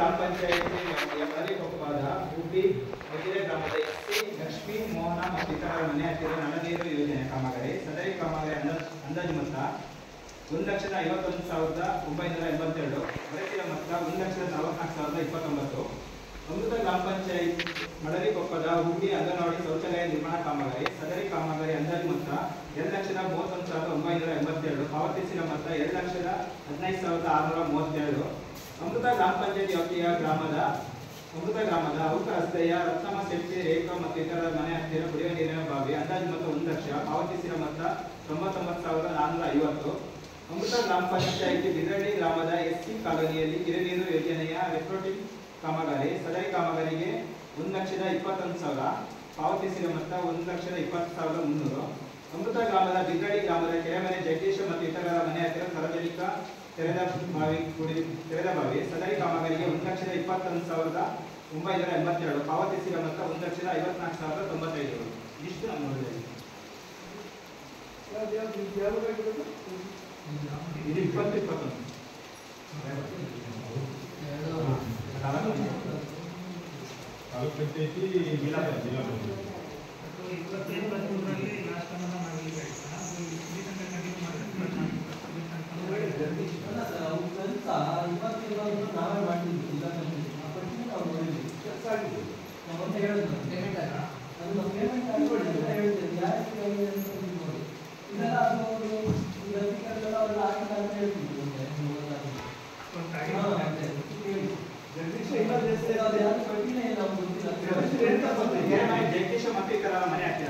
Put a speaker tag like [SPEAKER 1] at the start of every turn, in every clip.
[SPEAKER 1] ಗ್ರಾಮ ಪಂಚಾಯಿತಿ ಮಲರಿಕೊಪ್ಪದ ಗುಬ್ಬಿ ಮಗಿರೆ ಗ್ರಾಮದ ಎಸ್ಸಿ ಲಕ್ಷ್ಮೀ ಮೋಹನ ಮತ್ತು ಇತರರ ಮನೆ ಹತ್ತಿರ ನಳ ನೀರು ಯೋಜನೆ ಕಾಮಗಾರಿ. ಸದರಿ ಕಾಮಗಾರಿ ಅಂದಾಜು ಮೊತ್ತ 1,51,982, ಹೊರತಿನ ಮೊತ್ತ 1,44,029. ಅಮೃತ ಗ್ರಾಮ ಪಂಚಾಯತ್ ಮಳರಿಕೊಪ್ಪದ ಹುಬ್ಬಿ ಅಂಗನವಾಡಿ ಶೌಚಾಲಯ ನಿರ್ಮಾಣ ಕಾಮಗಾರಿ. ಸದರಿ ಕಾಮಗಾರಿ ಅಂದಾಜು ಮೊತ್ತ 2,31,982, ಪಾವತಿಸಿದ ಮೊತ್ತ 2,15,632. ಅಮೃತ ಗ್ರಾಮ ಪಂಚಾಯತ್ ವ್ಯಾಪ್ತಿಯ ಅಮೃತ ಗ್ರಾಮದ ಔಕ ರಸ್ತೆಯ ರತ್ನಮ್ಮ ಶೆಟ್ಟಿ, ರೇಖಾ ಮತ್ತು ಇತರರ ಮನೆ ಹತ್ತಿರ ಕುಡಿಯುವ ನೀರಿನ ಬಾವಿ. ಅಂದಾಜು ಮೊತ್ತ 1 ಲಕ್ಷ, ಪಾವತಿಸಿದ ಮೊತ್ತ 99,450. ಅಮೃತ ಗ್ರಾಮ ಪಂಚಾಯಿತಿ ಬಿದರಳ್ಳಿ ಗ್ರಾಮದ ಎಸ್ಸಿ ಕಾಲೋನಿಯಲ್ಲಿ ಕಿರುನೀರು ಯೋಜನೆಯ ರೆಟ್ರೋಟಿಂಗ್ ಕಾಮಗಾರಿ. ಸದರಿ ಕಾಮಗಾರಿಗೆ 1,21,000, ಪಾವತಿಸಿದ ಮೊತ್ತ 1,20,300. ಅಮೃತ ಗ್ರಾಮದ ಬಿದರಳ್ಳಿ ಗ್ರಾಮದ ಕೆರೆಮನೆ ಜಗದೀಶ ಮತ್ತು ಇತರರ ಮನೆ ಹತ್ತಿರ ಸಾರ್ವಜನಿಕ ತೆರೆದ ಬಾವಿ. ಸದರಿ ಕಾಮಗಾರಿಗೆ 1,21,982, ಪಾವತಿಸಿದ ಮೊತ್ತ 1,54,095. ಇಷ್ಟು ನಮ್ಮ ನೋಡಿದೆ. ಇದು 20-21 ಜಗದೀಶ ಮತ್ತು ಇತರರ ಮನೆ ಹತ್ತಿರ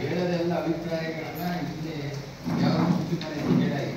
[SPEAKER 2] ಹೇಳೋದೆಲ್ಲ ಅಭಿಪ್ರಾಯಗಳನ್ನ ಇಲ್ಲಿ ಯಾವ ಹೇಳಾಗಿ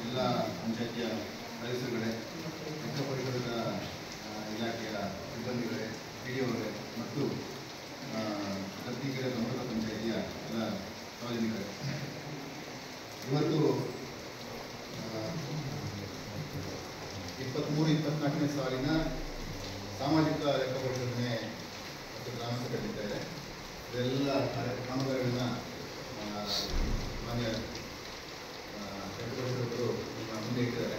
[SPEAKER 3] ಎಲ್ಲ ಪಂಚಾಯತಿಯ ಸದಸ್ಯರುಗಳೇ, ಲೆಕ್ಕ ಪರಿಶೋಧಕ ಇಲಾಖೆಯ ಸಿಬ್ಬಂದಿಗಳೇ, ಪಿಡಿಒಗಳೇ ಮತ್ತು ಗರ್ತಿಕೆರೆ ಸಮೂಹ ಪಂಚಾಯತಿಯ ಎಲ್ಲ ಸಾರ್ವಜನಿಕರೇ, ಇವತ್ತು 23-24ನೇ ಸಾಲಿನ ಸಾಮಾಜಿಕ ಲೆಕ್ಕ ಪರಿಶೋಧನೆ ಮತ್ತು ಗ್ರಾಮ ನಡೀತಾ ಇದೆ. ಇದೆಲ್ಲ ಕಾಮಗಾರಿಗಳನ್ನ ಮಾನ್ಯ ಲೆಕ್ಕಪರಿಶೋಧಕರು ನಿಮ್ಮ ಮುಂದೆ ಇಟ್ಟಿದ್ದಾರೆ.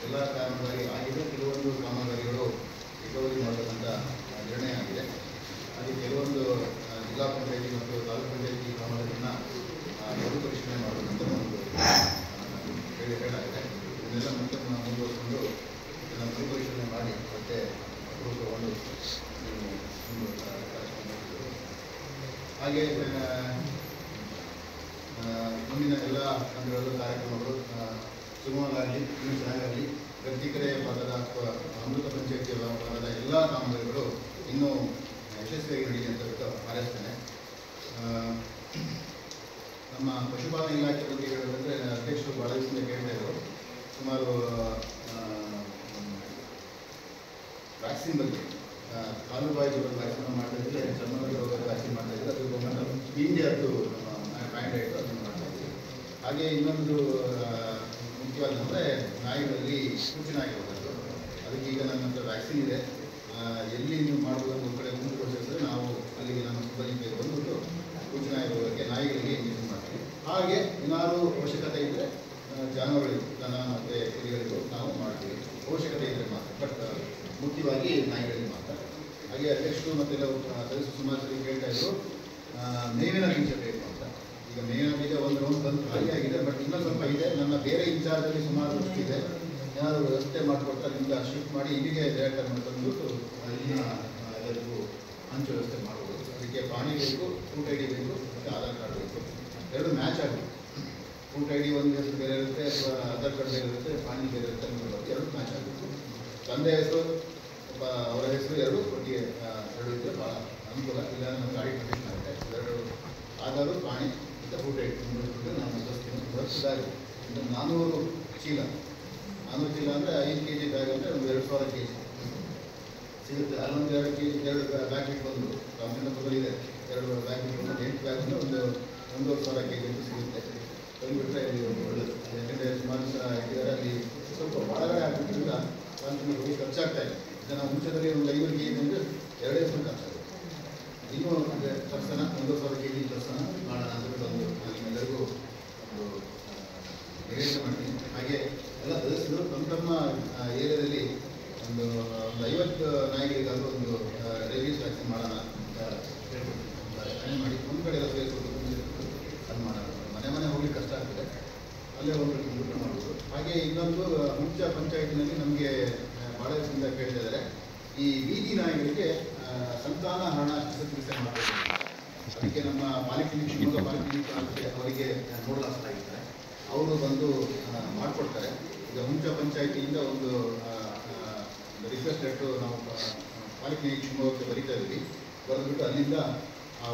[SPEAKER 3] ಎಲ್ಲ ಕಾರಣವಾಗಿ ಆಗಿದೆ. ಕೆಲವೊಂದು ಕಾಮಗಾರಿಗಳು ರಿಕವರಿ ಮಾಡಬೇಕಂತ ನಿರ್ಣಯ ಆಗಿದೆ. ಹಾಗೆ ಕೆಲವೊಂದು ಜಿಲ್ಲಾ ಪಂಚಾಯತಿ ಮತ್ತು ತಾಲೂಕು ಪಂಚಾಯತಿ ಕಾಮಗಾರಿಗಳನ್ನ ಮರು ಪರಿಶೀಲನೆ ಮಾಡಬೇಕಂತ ಒಂದು ಹೇಳಾಗಿದೆ. ಇದನ್ನೆಲ್ಲ ಮತ್ತೆ ಮುಂದುವರಿಸಿಕೊಂಡು ಇದನ್ನು ಮರು ಪರಿಶೀಲನೆ ಮಾಡಿ ಮತ್ತೆ ತಗೊಂಡು ಹಾಗೆ ಮುಂದಿನ ಎಲ್ಲ ಹಂತಗಳಲ್ಲೂ ಕಾರ್ಯಕ್ರಮಗಳು ಸುಗಮವಾಗಿ ಇನ್ನೂ ಚೆನ್ನಾಗಾಗಲಿ. ಗರ್ತಿಕೆರೆ ಭಾಗದ ಅಥವಾ ಅಮೃತ ಪಂಚಾಯತಿಯ ಭಾಗದ ಎಲ್ಲ ಕಾಮಗಾರಿಗಳು ಇನ್ನೂ ಯಶಸ್ವಿಯಾಗಿ ನಡೀಲಿ ಅಂತ ಹಾರೈಸ್ತೇನೆ. ನಮ್ಮ ಪಶುಪಾಲನಾ ಇಲಾಖೆ ಬಗ್ಗೆ ಹೇಳೋದಂದರೆ ಅಧ್ಯಕ್ಷರು ಭಾಳ ದಿವಸದಿಂದ ಕೇಳ್ತಾ ಇದ್ದರು. ಸುಮಾರು ವ್ಯಾಕ್ಸಿನ್ ಬಗ್ಗೆ ಕಾಲುಬಾಯಿ ಜ್ವರದ ವ್ಯಾಕ್ಸಿನ್ ಮಾಡ್ತಾ ಇದ್ದರೆ, ಚರ್ಮದ ರೋಗದ ವ್ಯಾಕ್ಸಿನ್ ಮಾಡ್ತಾ ಇದ್ದರೆ, ಅದು ಇಂಡಿಯಾದ್ದು ನಮ್ಮ ಕಾಂಟ್ರಾಕ್ಟ್ ಅದನ್ನು ಮಾಡ್ತಾ ಇದ್ದೀವಿ. ಹಾಗೆ ಇನ್ನೊಂದು ಮುಖ್ಯವಾದಂದರೆ ನಾಯಿಗಳಲ್ಲಿ ಸೂಚನೆ ಆಗಿರೋದು. ಅದಕ್ಕೆ ಈಗ ನನ್ನ ಹತ್ರ ವ್ಯಾಕ್ಸಿನ್ ಇದೆ. ಎಲ್ಲಿ ನೀವು ಮಾಡ್ಬೋದು ಅಂತ ಒಂದು ಕಡೆ ಮುಂದೆ ಪ್ರೋಸೆಸ್ಸಲ್ಲಿ ನಾವು ಅಲ್ಲಿಗೆ ನಮ್ಮ ಸಿಬ್ಬಂದಿಗೆ ಬಂದ್ಬಿಟ್ಟು ಸೂಚನೆ ಆಗಿರೋದಕ್ಕೆ ನಾಯಿಗಳಿಗೆ ಇಂಜೆಕ್ಷನ್ ಮಾಡ್ತೀವಿ. ಹಾಗೆ ಏನಾದರೂ ಅವಶ್ಯಕತೆ ಇದ್ದರೆ ಜಾನುವಾರುಗಳಿಗೂ ದನ ಮತ್ತು ಕುರಿಗಳಿಗೂ ನಾವು ಮಾಡ್ತೀವಿ, ಅವಶ್ಯಕತೆ ಇದ್ದರೆ ಮಾತ್ರ. ಬಟ್ ಮುಖ್ಯವಾಗಿ ನಾಯಿಗಳಿಗೆ ಮಾತ್ರ. ಹಾಗೆ ಅಧ್ಯಕ್ಷರು ಮತ್ತೆಲ್ಲ ಸದಸ್ಯರು ಸುಮಾರು ಸರಿ ಕೇಳ್ತಾ ಇದ್ರು ಮೇವಿನ ಬೀಜ ಬೇಕು ಅಂತ. ಈಗ ಮೇವಿನ ಬೀಜ ಒಂದು ರೌಂಡ್ ಬಂದು ಖಾಲಿ ಆಗಿದೆ, ಬಟ್ ಇನ್ನೂ ಸ್ವಲ್ಪ ಇದೆ. ನನ್ನ ಬೇರೆ ಇನ್ಚಾರ್ಜಲ್ಲಿ ಸುಮಾರು ಇದೆ. ಏನಾದರೂ ವ್ಯವಸ್ಥೆ ಮಾಡಿಕೊಡ್ತಾ ನಿಮ್ಗೆ ಶಿಫ್ಟ್ ಮಾಡಿ ಇಲ್ಲಿಗೆ ಡೈರೆಕ್ಟರ್ ತಂದುಬಿಟ್ಟು ಇಲ್ಲಿನ ಎಲ್ಲರಿಗೂ ಹಂಚು ವ್ಯವಸ್ಥೆ ಮಾಡ್ಬೋದು. ಅದಕ್ಕೆ ಪಾಣಿ ಬೇಕು, ಫುಡ್ ಐ ಡಿ ಬೇಕು, ಮತ್ತು ಆಧಾರ್ ಕಾರ್ಡ್ ಬೇಕು. ಎರಡು ಮ್ಯಾಚ್ ಆಗಬೇಕು. ಫುಡ್ ಐ ಡಿ ಒಂದು ಹೆಸರು ಬೇರೆ ಇರುತ್ತೆ, ಅಥವಾ ಆಧಾರ್ ಕಾರ್ಡ್ ಬೇರೆ ಇರುತ್ತೆ, ಪಾಣಿ ಬೇರೆ ಇರುತ್ತೆ ಅನ್ನೋದು ಎರಡು ಮ್ಯಾಚ್ ಆಗಬೇಕು. ತಂದೆ ಹೆಸರು ಅವರ ಹೆಸರು ಎರಡು ಒಟ್ಟಿಗೆ ಎರಡು ಇದ್ದರೆ ಭಾಳ ಅನುಕೂಲ. ಇಲ್ಲ ನಮ್ಮ ಗಾಡಿ ಕಂಡೀಷನ್ ಆಗುತ್ತೆ. ಎರಡು ಆಧಾರು, ಪಾಣಿ ಮತ್ತು ಫುಡ್ ಐ ಡಿ ಮುಂದುವರಿಸ್ಬಿಟ್ಟು ನಾನು ತೋರಿಸ್ತೀನಿ. ವರ್ಷದಾಗಿ 400 ಚೀಲ ಅಂದರೆ 5 kg ಬ್ಯಾಗ್ ಅಂದರೆ ಒಂದು 2000 kg ಸಿಗುತ್ತೆ. ಅಲ್ಲೊಂದು 2 kg 2 ಬ್ಯಾಗ್ ಇಟ್ಕೊಂಡು ರಾಮಚಂದ್ರಪುರದಲ್ಲಿ ಇದೆ. 2 ಬ್ಯಾಗ್ ಇಟ್ಕೊಂಡು 8 ಬ್ಯಾಗ್ ಅಂದರೆ 1,500 kg ಅಂತ ಸಿಗುತ್ತೆ. ತಂದುಬಿಟ್ರೆ ಇಲ್ಲಿ ಒಳ್ಳೆಯದು. ಯಾಕೆಂದರೆ ಸುಮಾರು ಇಟ್ಟಿದ್ದಾರೆ. ಅಲ್ಲಿ ಸ್ವಲ್ಪ ಒಳಗಡೆ ಆಗಿದ್ದರಿಂದ ಹೋಗಿ ಖರ್ಚಾಗ್ತಾ ಇದೆ. ಇದನ್ನು ಮುಂಚೆದಲ್ಲಿ ಒಂದು 500 kg ಅಂದರೆ 2 ದಿವಸ ಖರ್ಚಾಗುತ್ತೆ. ಇನ್ನೂ ಅಂದರೆ ತರ್ಸನ 1,000 kg ತರ್ಸನ ಮಾಡೋಣ ಅಂತ ಒಂದು ನಿಮ್ಮೆಲ್ಲರಿಗೂ ಒಂದು ನಿರೀಕ್ಷೆ ಮಾಡ್ತೀನಿ. ಹಾಗೆ ಎಲ್ಲ ಸದಸ್ಯರು ತಮ್ಮ ಏರಿಯಾದಲ್ಲಿ ಒಂದು 50 ನಾಯಿಗಳಿಗಾದರೂ ಒಂದು ರೇಬೀಸ್ ವ್ಯಾಕ್ಸಿನ್ ಮಾಡೋಣ ಅಂತ ಹೇಳ್ಬಿಟ್ಟು ಮಾಡಿ ಒಂದು ಕಡೆ ಎಲ್ಲ ಸೇರಿಸ್ಬಿಟ್ಟು ಅದು ಮಾಡೋಣ. ಮನೆ ಹೋಗ್ಲಿಕ್ಕೆ ಕಷ್ಟ ಅಲ್ಲೇ ಹೋಗ್ಬೇಕು ಅಂದ್ಬಿಟ್ಟು ಮಾಡ್ಬೋದು. ಹಾಗೆ ಇನ್ನೊಂದು ಮುಖ್ಯ ಪಂಚಾಯತಿನಲ್ಲಿ ನಮಗೆ ಭಾಳ ದಿವಸದಿಂದ ಕೇಳ್ತಿದ್ದಾರೆ, ಈ ಬೀದಿ ನಾಯಿಗಳಿಗೆ ಸಂತಾನ ಹರಣ ಶಸ್ತ್ರಚಿಕಿತ್ಸೆ ಮಾಡಬೇಕು. ಅದಕ್ಕೆ ನಮ್ಮ ಪಾಲಿಕ್ಲಿನಿಕ್ ಶಿವಮೊಗ್ಗ ಪಾಲಿಕ್ಲಿನಿಕ್ ಅವರಿಗೆ ನೋಡಲಾಗಿದ್ದಾರೆ, ಅವರು ಬಂದು ಮಾಡಿಕೊಡ್ತಾರೆ. ಈಗ ಹುಂಚ ಪಂಚಾಯಿತಿಯಿಂದ ಒಂದು ರಿಕ್ವೆಸ್ಟ್ ಲೆಟ್ರು ನಾವು ಪಾಲಿಕ್ಲಿನಿಕ್ ಶಿವಮೊಗ್ಗಕ್ಕೆ ಬರೀತಾ ಇದ್ವಿ. ಬರೆದ್ಬಿಟ್ಟು ಅಲ್ಲಿಂದ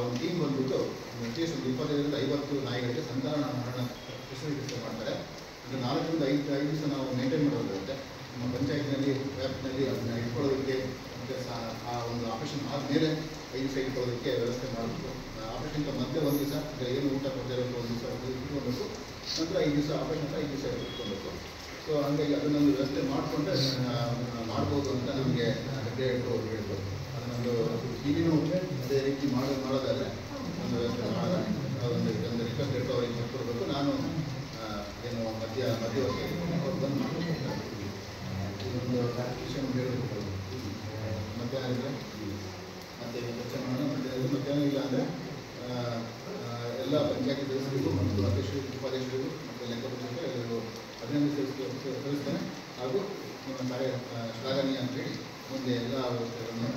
[SPEAKER 3] ಒಂದು ಟೀಮ್ ಬಂದ್ಬಿಟ್ಟು ಅಟ್ಲೀಸ್ಟ್ ಒಂದು 25ರಿಂದ 50 ನಾಯಿಗಳಿಗೆ ಸಂತಾನ ಹರಣ ಶಸ್ತ್ರಚಿಕಿತ್ಸೆ ಮಾಡ್ತಾರೆ. ಇದು 4ರಿಂದ 5 ದಿವಸ ನಾವು ಮೇಂಟೈನ್ ಮಾಡೋದಿರುತ್ತೆ. ನಮ್ಮ ಪಂಚಾಯತ್ನಲ್ಲಿ ವ್ಯಾಪ್ತಿನಲ್ಲಿ ಅದನ್ನ ಇಟ್ಕೊಳ್ಳೋದಕ್ಕೆ ಮತ್ತು ಆ ಒಂದು ಆಪರೇಷನ್ ಆದಮೇಲೆ 5 ದಿವಸ ಇಟ್ಕೊಳ್ಳೋದಕ್ಕೆ ವ್ಯವಸ್ಥೆ ಮಾಡಬೇಕು. ಆಪರೇಷನ್ಗೆ ಮಧ್ಯೆ 1 ದಿವಸ ಏನು ಊಟ ಕೊಡ್ತಿರೋದು 1 ದಿವಸ ಇಟ್ಕೊಳ್ಬೇಕು. ನಂತರ 5 ದಿವಸ ಆಪರೇಷನ್ 5 ದಿವಸ ಇಟ್ಕೊಳ್ಬೇಕು. ಸೊ ಹಾಗಾಗಿ ಅದನ್ನೊಂದು ವ್ಯವಸ್ಥೆ ಮಾಡಿಕೊಂಡ್ರೆ ಮಾಡ್ಬೋದು ಅಂತ ನಮಗೆ ಹೆಗ್ಡೆ ಅವರು ಹೇಳಿದ್ರು. ಅದನ್ನೊಂದು ಇಲ್ಲಿನೂ ಅದೇ ರೀತಿ ಮಾಡೋದಾದರೆ ಒಂದು ವ್ಯವಸ್ಥೆ ಮಾಡೋಣ. ಒಂದು ರಿಕ್ವೆಸ್ಟ್ ಲೆಟ್ರು ಅವರಿಗೆ ಕೊಟ್ಕೊಡ್ಬೇಕು. ನಾನು ಏನು ಮಧ್ಯವರ್ತಿ ಅವ್ರು ಬಂದು ಮಾಡ್ಕೊಡ್ತಾರೆ. ಇದೊಂದು ವಿಷಯ ಹೇಳಬೇಕು. ಮಧ್ಯಾಹ್ನ ಇದ್ದರೆ ಮತ್ತೆ ಚರ್ಚೆ ಮಾಡೋಣ. ಮಧ್ಯಾಹ್ನ ಇಲ್ಲ ಅಂದರೆ ಎಲ್ಲ ಪಂಚಾಯತಿ ಸದಸ್ಯರಿಗೂ ಮತ್ತು ಅಧ್ಯಕ್ಷರಿಗೂ ಉಪಾಧ್ಯಕ್ಷರಿಗೂ ಮತ್ತು ಲೆಕ್ಕಪತ್ರ ಎಲ್ಲರಿಗೂ ಸಲ್ಲಿಸ್ತೇನೆ. ಹಾಗೂ ಶ್ಲಾಘನೀಯ ಅಂತೇಳಿ ಮುಂದೆ ಎಲ್ಲ ವ್ಯವಸ್ಥೆಗಳನ್ನು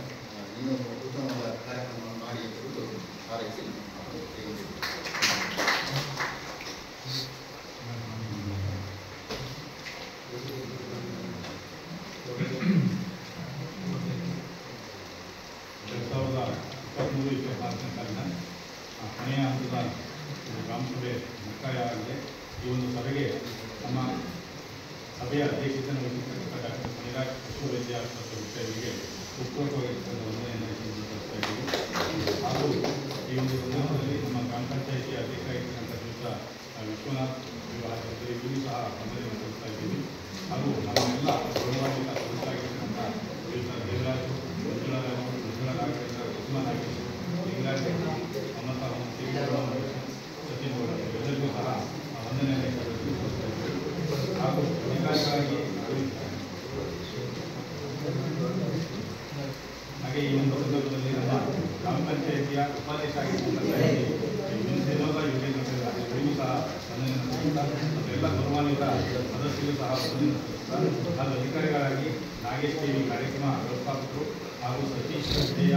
[SPEAKER 3] ಇನ್ನೂ ಉತ್ತಮವಾದ ಕಾರ್ಯಕ್ರಮ ಮಾಡಿ ಅಂತ ಹಾರೈಸಿ
[SPEAKER 4] ಕೊನೆಯ ಹಂತದ ಗ್ರಾಮಸಭೆ ಮುಕ್ತಾಯವಾಗಿದೆ. ಈ ಒಂದು ಸಭೆಗೆ ನಮ್ಮ ಸಭೆಯ ಅಧ್ಯಕ್ಷತೆಯನ್ನು ವಹಿಸಿರ್ತಕ್ಕಂಥ ಡಾಕ್ಟರ್ ಶ್ರೀರಾಜ್ ಪಶುವೈದ್ಯ ಆಸ್ಪತ್ರೆ ಉಪೂರ್ವಕವಾಗಿ ವಂದನೆಯನ್ನು ಸಲ್ಲಿಸ್ತಾ ಇದ್ದೀವಿ. ಹಾಗೂ ಈ ಒಂದು ಸಂದರ್ಭದಲ್ಲಿ ನಮ್ಮ ಗ್ರಾಮ ಪಂಚಾಯಿತಿ ಅಧ್ಯಕ್ಷರಾಗಿರ್ತಕ್ಕಂಥ ಶ್ರೀಯುತ ವಿಶ್ವನಾಥ್ ವಿವಾಹ ಇವರಿಗೂ ಸಹ ವಂದನೆಯನ್ನು ಸಲ್ಲಿಸ್ತಾ ಇದ್ದೀವಿ. ಹಾಗೂ ನಮ್ಮ ಎಲ್ಲ ಗೌರವಾನ್ವಿತ ಸದಸ್ಯರಾಗಿರ್ತಕ್ಕಂಥ ಶ್ರೀಯುತ ದೇವರಾಜ್, ಮಂಜುಳಾ ನಾಗೇಂದ್ರ, ಕುಸುಮ ನಾಗೇಶ್, ಲಿಂಗರಾಜ್, ಮಮತಾ, ಸಚಿನ್ ಎಲ್ಲರಿಗೂ ಸಹ ವಂದನೆಯನ್ನು ಸಲ್ಲಿಸ್ತಾ ಇದ್ದೀವಿ. ಹಾಗೂ ಅಧಿಕಾರಿಗಳಾಗಿ ಹಾಗೆ ಈ ಒಂದು ಸಂದರ್ಭದಲ್ಲಿ ನಮ್ಮ ಗ್ರಾಮ ಪಂಚಾಯಿತಿಯ ಉಪಾಧ್ಯಕ್ಷ ಇವರಿಗೂ ಸಹ ವಂದನೆಯನ್ನು ಸಲ್ಲಿಸ್ತಾ ಮತ್ತು ಎಲ್ಲ ಗೌರವಾನ್ವಿತ ಸದಸ್ಯರು ಸಹ ವಂದನೆಯನ್ನು ಸಲ್ಲಿಸ್ತಾ ಹಾಗೂ ಅಧಿಕಾರಿಗಳಾಗಿ ನಾಗೇಶ್ ಟಿವಿ ಕಾರ್ಯಕ್ರಮ ವ್ಯವಸ್ಥಾಪಕರು ಹಾಗೂ ಸತೀಶ್ ಜಯ,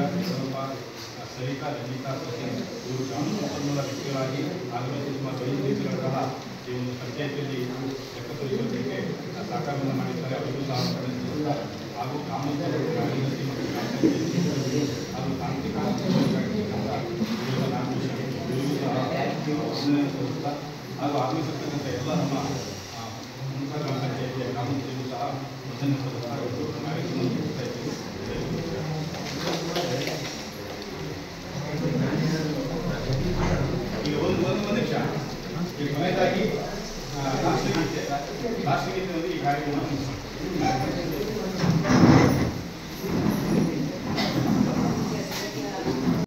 [SPEAKER 4] ಸರಿತಾ, ರಜಿತಾ, ಸಚಿನ್ ಇವರು ಗ್ರಾಮ ಸಂಪನ್ಮೂಲ ವ್ಯಕ್ತಿಗಳಾಗಿ ಆಗಮಿಸಿ ಸುಮಾರು 5 ದಿವಸಗಳ ಕಾಲ ಈ ಒಂದು ಪಂಚಾಯಿತಿಯಲ್ಲಿ ಲೆಕ್ಕ ಪರಿಶೋಧನೆಗೆ ಸಹಕಾರವನ್ನು ಮಾಡಿದ್ದಾರೆ. ಅವರಿಗೂ ಸಹ ವಂದನೆಯನ್ನು ಹಾಗೂ ಗ್ರಾಮಸ್ಥರು, ಕಾರ್ಯದರ್ಶಿ ಮತ್ತು ಗ್ರಾಮ ಪಂಚಾಯಿತಿ ಹಾಗೂ ತಾಂತ್ರಿಕ ಇವರಿಗೂ ಸಹ ವಂದನೆಯನ್ನು ಸಲ್ಲಿಸ್ತಾ ಹಾಗೂ ಆಗಮಿಸಿರ್ತಕ್ಕಂಥ ಎಲ್ಲ ನಮ್ಮ ಮುಂತ ಗ್ರಾಮ ಪಂಚಾಯಿತಿಯ ಗ್ರಾಮಸ್ಥರಿಗೂ ಸಹ ವಂದನೆಯನ್ನು ಸಲ್ಲಿಸ್ತಾ ಕಾರ್ಯಕ್ರಮವನ್ನು ನಡೆಸ್ತಾ ಇದ್ದೀವಿ. ಈಗ ಒಂದು ನಿಮಿಷ ಈಗ ಕೊನೆಯದಾಗಿ ರಾಷ್ಟ್ರಗೀತೆಯಲ್ಲಿ ಈ ಕಾರ್ಯಕ್ರಮ